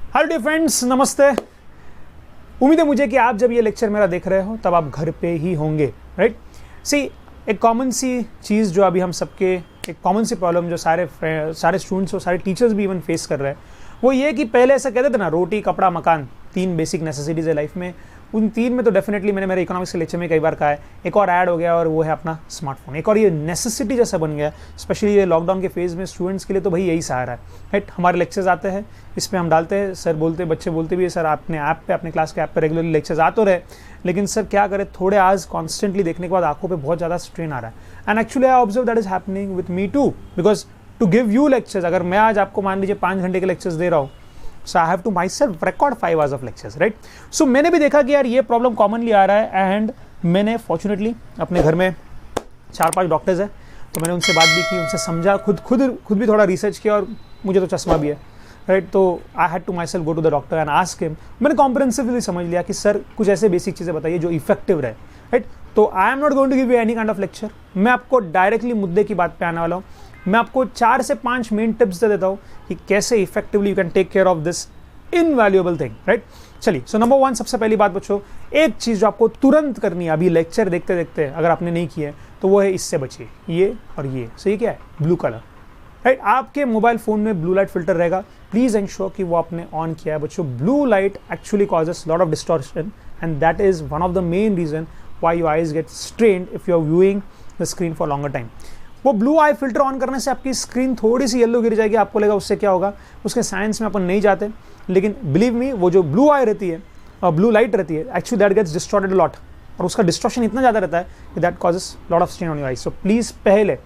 Hello dear friends, नमस्ते। उम्मीद है मुझे कि आप जब ये लेक्चर मेरा देख रहे हो तब आप घर पे ही होंगे, राइट। सी एक कॉमन सी चीज़ जो अभी हम सबके, एक कॉमन सी प्रॉब्लम जो सारे स्टूडेंट्स और सारे टीचर्स भी इवन फेस कर रहे हैं, वो ये कि पहले ऐसा कहते थे ना, रोटी कपड़ा मकान, 3 बेसिक नेसेसिटीज़ है लाइफ में। उन 3 में तो डेफिनेटली मैंने मेरे इकोनॉमिक्स के लेक्चर में कई बार कहा है, एक और ऐड हो गया और वो है अपना स्मार्टफोन। एक और ये नेसेसिटी जैसा बन गया, स्पेशली ये लॉकडाउन के फेज़ में स्टूडेंट्स के लिए तो भाई यही सहारा है, राइट। हमारे लेक्चर्स आते हैं, इस पर हम डालते हैं, सर बोलते, बच्चे बोलते भी है सर आपने ऐप पे, अपने क्लास के ऐप पे रेगुलरली लेक्चर्स आ तो रहे, लेकिन सर क्या करें, थोड़े आज कॉन्स्टेंटली देखने के बाद आंखों पे बहुत ज़्यादा स्ट्रेन आ रहा है। And actually I observe that is happening with me too, because to give you lectures, अगर मैं आज आपको मान लीजिए 5 घंटे के लेक्चर्स दे रहा हूँ, so I have to myself record 5 hours of lectures, right? So मैंने भी देखा कि यार ये प्रॉब्लम कॉमनली आ रहा है, एंड मैंने फॉर्चुनेटली अपने घर में 4-5 डॉक्टर्स हैं, तो मैंने उनसे बात भी की, उनसे समझा, खुद भी थोड़ा रिसर्च किया, और मुझे तो चश्मा भी है, राइट। तो I had to myself go to the doctor and ask him. मैंने कॉम्प्रिहेंसिवली समझ लिया कि सर कुछ ऐसे बेसिक चीज़ें बताइए जो इफेक्टिव रहे, राइट। तो I am not going to give you any kind of lecture, मैं आपको डायरेक्टली मुद्दे की बात पे आने वाला हूँ। मैं आपको 4 से 5 मेन टिप्स दे देता हूँ कि कैसे effectively you can take care of this invaluable thing, right. चलिए, सो नंबर 1, सबसे पहली बात बच्चों, एक चीज़ जो आपको तुरंत करनी है अभी लेक्चर देखते देखते, अगर आपने नहीं की है तो वो है इससे बचिए, ये और ये। सो ये क्या है? Blue colour, right. आपके मोबाइल फ़ोन में ब्लू लाइट फिल्टर रहेगा, प्लीज़ एंश्योर कि वो आपने ऑन किया है बच्चों। Blue light actually causes lot of distortion, and that is one of the main reason why your eyes get strained if you are viewing the screen for longer time. वो blue eye filter on करने से आपकी screen थोड़ी सी yellow गिर जाएगी, आपको लगेगा उससे क्या होगा, उसके साइंस में अपन नहीं जाते, लेकिन बिलीव मी, वो जो ब्लू आई रहती है और ब्लू लाइट रहती है, actually that gets distorted lot, और उसका डिस्टॉर्शन इतना ज़्यादा रहता है कि that causes lot of strain on your eyes. So please पहले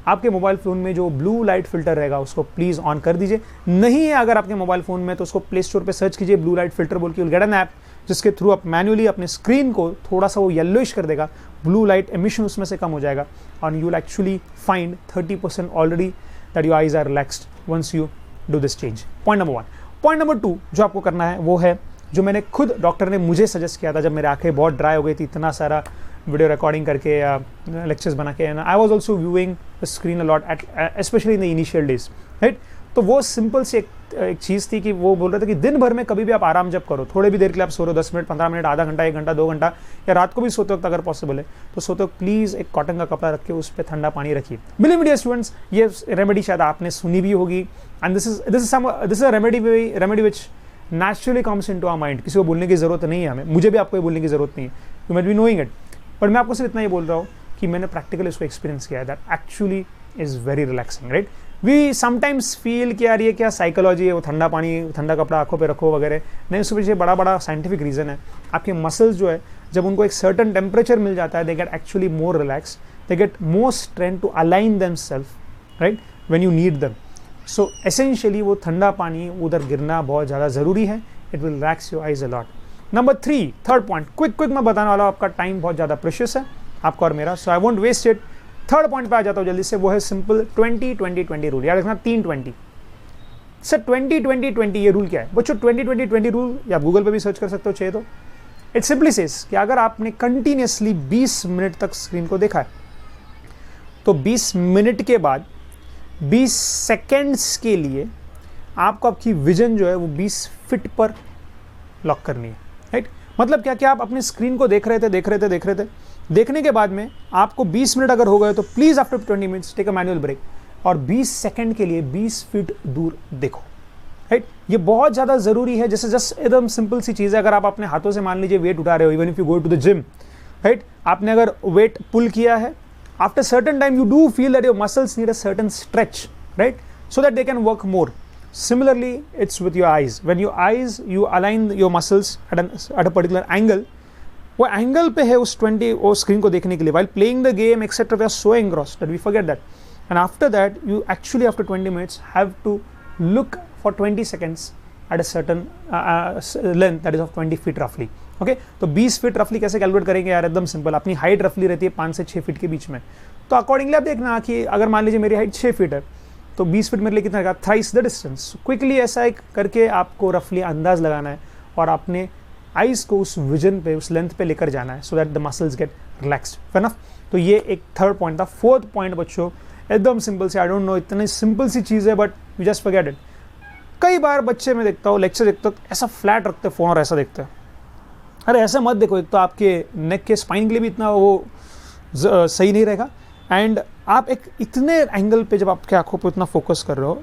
आपके मोबाइल फ़ोन में जो ब्लू लाइट फिल्टर रहेगा उसको प्लीज़ ऑन कर दीजिए। नहीं है अगर आपके मोबाइल फ़ोन में, तो उसको प्ले स्टोर पर सर्च कीजिए ब्लू लाइट फिल्टर बोल के, विल गेट एन ऐप जिसके थ्रू आप मैन्युअली अपने स्क्रीन को थोड़ा सा वो येलोइश कर देगा, ब्लू लाइट एमिशन उसमें से कम हो जाएगा, और you will actually find 30% already that your eyes are relaxed once you do this change. Point number 1। Point number 2 जो आपको करना है वो है, जो मैंने खुद, डॉक्टर ने मुझे सजेस्ट किया था जब मेरी आंखें बहुत ड्राई हो गई थी, इतना सारा वीडियो रिकॉर्डिंग करके या लेक्चर्स बना के, and I was also viewing the screen a lot specially in the initial days, right. तो वो सिंपल सी एक चीज़ थी कि वो बोल रहे थे कि दिन भर में कभी भी आप आराम जब करो, थोड़े भी देर के लिए आप सो रहे हो, 10 मिनट, 15 मिनट, आधा घंटा, 1 घंटा, 2 घंटा, या रात को भी सोते वक्त अगर पॉसिबल है तो सोते वक्त प्लीज़ एक कॉटन का कपड़ा रख के उस पर ठंडा पानी रखिए। बिलीव मी डियर स्टूडेंट्स, ये रेमेडी शायद आपने सुनी भी होगी, and this is a remedy which naturally comes into our mind. किसी को बोलने की जरूरत नहीं है हमें, मुझे भी आपको ये बोलने की जरूरत नहीं है, you might be knowing it, but मैं आपको सिर्फ इतना ही बोल रहा हूँ कि मैंने प्रैक्टिकली इसको एक्सपीरियंस किया है, that actually is very relaxing, right. We sometimes feel कि यार ये क्या साइकोलॉजी है, वो ठंडा पानी, ठंडा कपड़ा आंखों पे रखो वगैरह, नहीं, उसके पीछे बड़ा साइंटिफिक रीज़न है। आपके मसल्स जो है, जब उनको एक सर्टन टेम्परेचर मिल जाता है, they get actually more relax, they get more strength to align themselves, right, when you need them. So essentially वो ठंडा पानी उधर गिरना बहुत ज़्यादा ज़रूरी है, it will relax your eyes a lot. Number 3, third point, quick मैं बताने वाला हूँ, आपका टाइम बहुत ज़्यादा प्रेशियस है आपका और मेरा, so I won't waste it. Third point पे आ जाता हूँ जल्दी से, वो है सिंपल 20-20-20 रूल। याद रखना 3-20। सर 20-20-20 ये रूल क्या है बच्चों? 20-20-20 रूल या गूगल पे भी सर्च कर सकते हो चाहिए तो। इट सिंपली सेज कि अगर आपने कंटिन्यूसली 20 मिनट तक स्क्रीन को देखा है, तो 20 मिनट के बाद 20 सेकेंड्स के लिए आपको आपकी विजन जो है वो 20 फीट पर लॉक करनी है, राइट। मतलब क्या, आप अपने स्क्रीन को देख रहे थे, देखने के बाद में आपको 20 मिनट अगर हो गए तो please after 20 minutes take a manual break, और 20 सेकंड के लिए 20 फीट दूर देखो, राइट। ये बहुत ज़्यादा ज़रूरी है। जैसे जस्ट एकदम सिंपल सी चीज़ है, अगर आप अपने हाथों से मान लीजिए वेट उठा रहे हो, even if you go to the gym, right, आपने अगर वेट पुल किया है, after certain time you do feel that your muscles need a certain stretch, right, so that they can work more. Similarly, it's with your eyes. When your eyes, you align your muscles at a particular angle. वो angle पे है उस 20 वो screen को देखने के लिए, while playing the game etc. we are so engrossed that we forget that. And after that, you actually after 20 minutes have to look for 20 seconds at a certain length that is of 20 feet roughly. Okay? तो 20 feet रफली कैसे calculate करेंगे यार? एकदम simple, अपनी height रफली रहती है 5 से 6 फीट के बीच में, तो अकॉर्डिंगली आप देखना कि अगर मान लीजिए मेरी हाइट 6 फीट है, तो 20 फीट मेरे लिए कितना रहेगा? Thrice the distance. क्विकली ऐसा एक करके आपको रफली अंदाज लगाना है और अपने आइज को उस विजन पे, उस लेंथ पे लेकर जाना है, so that the muscles get relaxed enough. तो ये एक थर्ड पॉइंट था। फोर्थ पॉइंट बच्चों एकदम सिंपल से, आई डोंट नो, इतनी सिंपल सी चीज़ है but you just forget it. कई बार बच्चे में देखता हूँ, लेक्चर देखता हूँ, ऐसा फ्लैट रखते फ़ोन और ऐसा देखते हैं। अरे ऐसा मत देखो, एक तो आपके नेक के स्पाइन के लिए भी इतना वो सही नहीं रहेगा, एंड आप एक इतने एंगल पे जब आपके आंखों पे इतना फोकस कर रहे हो,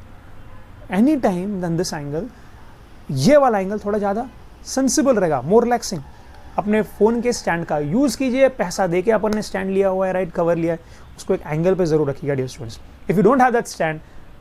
any time then this angle, ये वाला एंगल थोड़ा ज़्यादा सेंसिबल रहेगा, मोर रिलैक्सिंग। अपने फ़ोन के स्टैंड का यूज़ कीजिए, पैसा दे के अपन ने स्टैंड लिया हुआ है, राइट, कवर लिया है, उसको एक एंगल पे ज़रूर रखिएगा dear students. If you don't have that stand,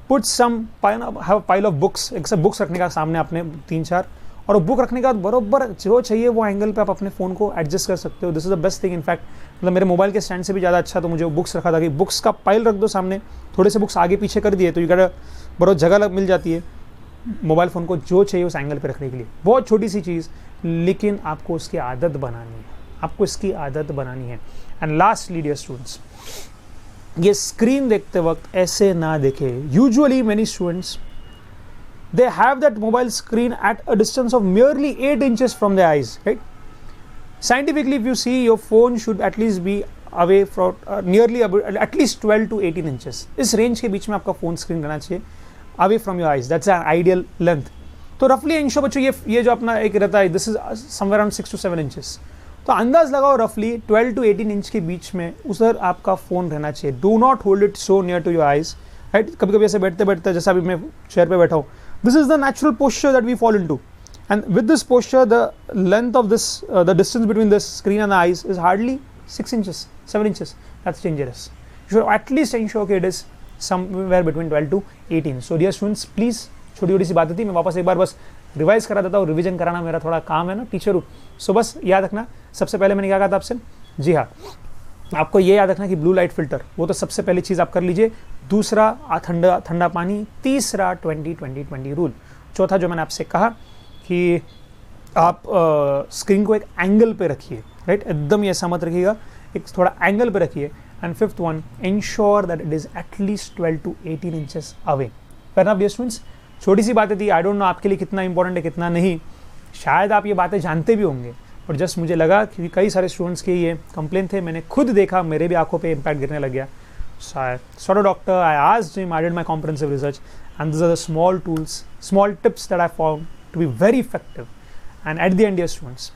put some have pile of books, एक सब बुक्स रखने का सामने आपने 3-4, और बुक रखने के बाद बरोबर जो चाहिए वो एंगल पे आप अपने फ़ोन को एडजस्ट कर सकते हो। This is the best thing. In fact मतलब मेरे मोबाइल के स्टैंड से भी ज़्यादा अच्छा तो मुझे बुक्स रखा था कि बुक्स का पाइल रख दो सामने, थोड़े से बुक्स आगे पीछे कर दिए तो ये बहुत जगह मिल जाती है मोबाइल फ़ोन को जो चाहिए उस एंगल पे रखने के लिए। बहुत छोटी सी चीज़, लेकिन आपको उसकी आदत बनानी है, आपको इसकी आदत बनानी है। एंड लास्टली डियर स्टूडेंट्स, ये स्क्रीन देखते वक्त ऐसे ना देखे। Usually many students they have that mobile screen at a distance of merely 8 inches from their eyes, right? Scientifically, if you see, your phone should at least be away from nearly at least 12 to 18 inches. इस range के बीच में आपका phone screen रहना चाहिए, away from your eyes. That's an ideal length. तो रफली इंशो बच्चों ये जो अपना एक रहता है, this is somewhere around 6 to 7 inches. तो अंदाज लगाओ रफली 12 to 18 इंच के बीच में उधर आपका फोन रहना चाहिए। Do not hold it so near to your eyes, right? कभी कभी ऐसे बैठते बैठते, जैसा अभी मैं चेयर पे बैठा हूँ, this is the natural posture that we fall into, and with this posture the length of this the distance between this screen and the eyes is hardly 6 inches, 7 inches. That's dangerous. You should at least ensure that it is somewhere between 12 to 18. So dear students, please, छोटी छोटी सी बातें थी, मैं वापस एक बार बस revise करा देता हूँ। रिवीजन कराना मेरा थोड़ा काम है ना, टीचर हूँ, सो बस याद रखना। सबसे पहले मैंने क्या कहा था आपसे, जी हाँ, आपको ये याद रखना कि ब्लू लाइट फिल्टर, वो तो सबसे पहली चीज़ आप कर लीजिए। दूसरा ठंडा पानी। तीसरा 20-20-20 रूल। चौथा जो मैंने आपसे कहा कि आप स्क्रीन को एक एंगल पे रखिए, राइट? एकदम ऐसा मत रखिएगा, एक थोड़ा एंगल पे रखिए। And fifth one, ensure that it is at least 12 to 18 inches away. Fair enough dear students, छोटी सी बातें थी, आई डोंट नो आपके लिए कितना इंपॉर्टेंट है कितना नहीं, शायद आप ये बातें जानते भी होंगे, और जस्ट मुझे लगा कि कई सारे स्टूडेंट्स के ये कंप्लेन थे, मैंने खुद देखा, मेरे भी आंखों पे इम्पैक्ट गिरने लग गया। So I saw a doctor, I asked him, I did my comprehensive research, and these are the small tools, small tips that I found to be very effective. And at the end, dear students,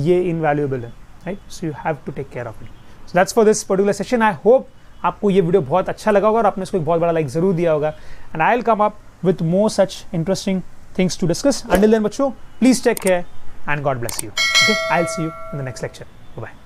ये invaluable है, right? So you have to take care of it. So that's for this particular session. I hope आपको ये video बहुत अच्छा लगा होगा और आपने इसको एक बहुत बड़ा लाइक ज़रूर दिया होगा। And I'll come up with more such interesting things to discuss. Until then, बच्चों, please take care and God bless you. Okay, I'll see you in the next lecture. Bye bye.